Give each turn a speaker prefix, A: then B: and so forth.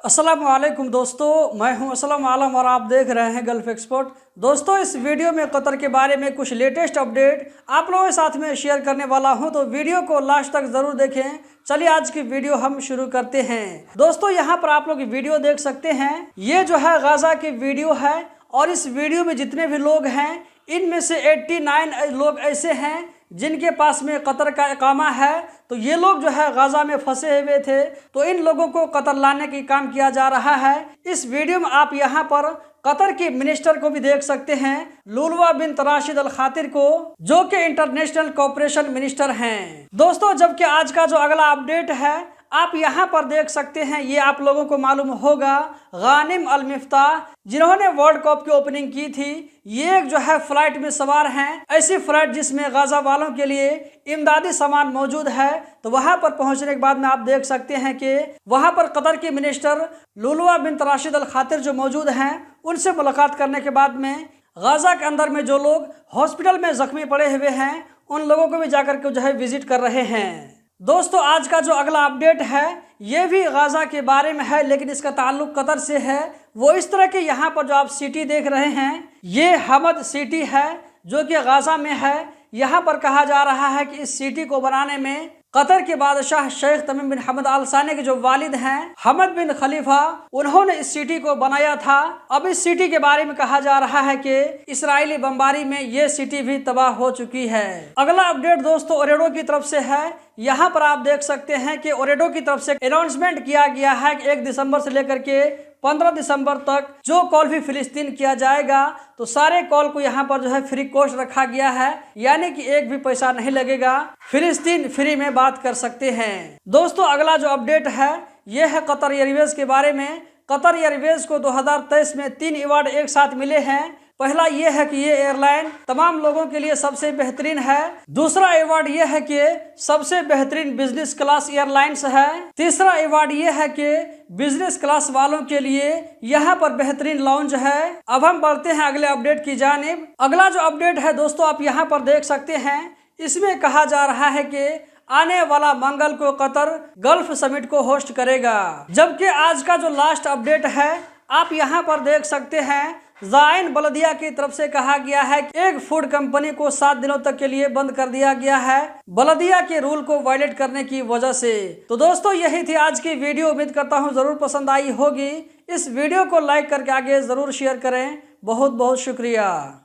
A: अस्सलाम वालेकुम दोस्तों, मैं हूं असलम आलम और आप देख रहे हैं गल्फ एक्सपर्ट। दोस्तों, इस वीडियो में कतर के बारे में कुछ लेटेस्ट अपडेट आप लोगों के साथ में शेयर करने वाला हूं, तो वीडियो को लास्ट तक ज़रूर देखें। चलिए आज की वीडियो हम शुरू करते हैं। दोस्तों, यहां पर आप लोग वीडियो देख सकते हैं, ये जो है गाज़ा की वीडियो है और इस वीडियो में जितने भी लोग हैं इनमें से 89 लोग ऐसे हैं जिनके पास में कतर का इकामा है। तो ये लोग जो है गाज़ा में फंसे हुए थे, तो इन लोगों को कतर लाने की काम किया जा रहा है। इस वीडियो में आप यहाँ पर कतर के मिनिस्टर को भी देख सकते हैं, लुलवा बिन राशिद अल खातिर को, जो कि इंटरनेशनल कोऑपरेशन मिनिस्टर हैं। दोस्तों, जबकि आज का जो अगला अपडेट है आप यहाँ पर देख सकते हैं, ये आप लोगों को मालूम होगा गानिम अल मिफ्ताह, जिन्होंने वर्ल्ड कप की ओपनिंग की थी, ये एक जो है फ्लाइट में सवार हैं। ऐसी फ्लाइट जिसमें गाज़ा वालों के लिए इमदादी सामान मौजूद है। तो वहां पर पहुंचने के बाद में आप देख सकते हैं कि वहां पर कतर के मिनिस्टर लुलवा बिन राशिद अल खातिर जो मौजूद हैं, उनसे मुलाकात करने के बाद में गाज़ा के अंदर में जो लोग हॉस्पिटल में जख्मी पड़े हुए हैं उन लोगों को भी जाकर के जो है विजिट कर रहे हैं। दोस्तों, आज का जो अगला अपडेट है ये भी गाज़ा के बारे में है, लेकिन इसका ताल्लुक कतर से है। वो इस तरह के यहाँ पर जो आप सिटी देख रहे हैं, ये हमद सिटी है जो कि गाज़ा में है। यहाँ पर कहा जा रहा है कि इस सिटी को बनाने में कतर के बादशाह शेख तमीम बिन हमद आल सानी के जो वालिद हैं हमद बिन खलीफा, उन्होंने इस सिटी को बनाया था। अब इस सिटी के बारे में कहा जा रहा है कि इस्राएली बमबारी में ये सिटी भी तबाह हो चुकी है। अगला अपडेट दोस्तों ओरेडो की तरफ से है। यहाँ पर आप देख सकते हैं कि ओरेडो की तरफ से अनाउंसमेंट किया गया है कि 1 दिसंबर से लेकर के 15 दिसंबर तक जो कॉल भी फिलिस्तीन किया जाएगा, तो सारे कॉल को यहाँ पर जो है फ्री कॉस्ट रखा गया है, यानी कि एक भी पैसा नहीं लगेगा। फिलिस्तीन फ्री में बात कर सकते हैं। दोस्तों, अगला जो अपडेट है यह है कतर एयरवेज के बारे में। कतर एयरवेज को 2023 में 3 अवार्ड एक साथ मिले हैं। पहला यह है कि ये एयरलाइन तमाम लोगों के लिए सबसे बेहतरीन है। दूसरा अवार्ड यह है कि सबसे बेहतरीन बिजनेस क्लास एयरलाइंस है। तीसरा अवार्ड यह है कि बिजनेस क्लास वालों के लिए यहाँ पर बेहतरीन लाउंज है। अब हम बढ़ते हैं अगले अपडेट की जानिब। अगला जो अपडेट है दोस्तों आप यहाँ पर देख सकते हैं, इसमें कहा जा रहा है कि आने वाला मंगल को कतर गल्फ समिट को होस्ट करेगा। जबकि आज का जो लास्ट अपडेट है आप यहाँ पर देख सकते हैं, ज़ाइन बलदिया की तरफ से कहा गया है कि एक फूड कंपनी को 7 दिनों तक के लिए बंद कर दिया गया है बलदिया के रूल को वायलेट करने की वजह से। तो दोस्तों, यही थी आज की वीडियो। उम्मीद करता हूँ जरूर पसंद आई होगी। इस वीडियो को लाइक करके आगे जरूर शेयर करें। बहुत बहुत शुक्रिया।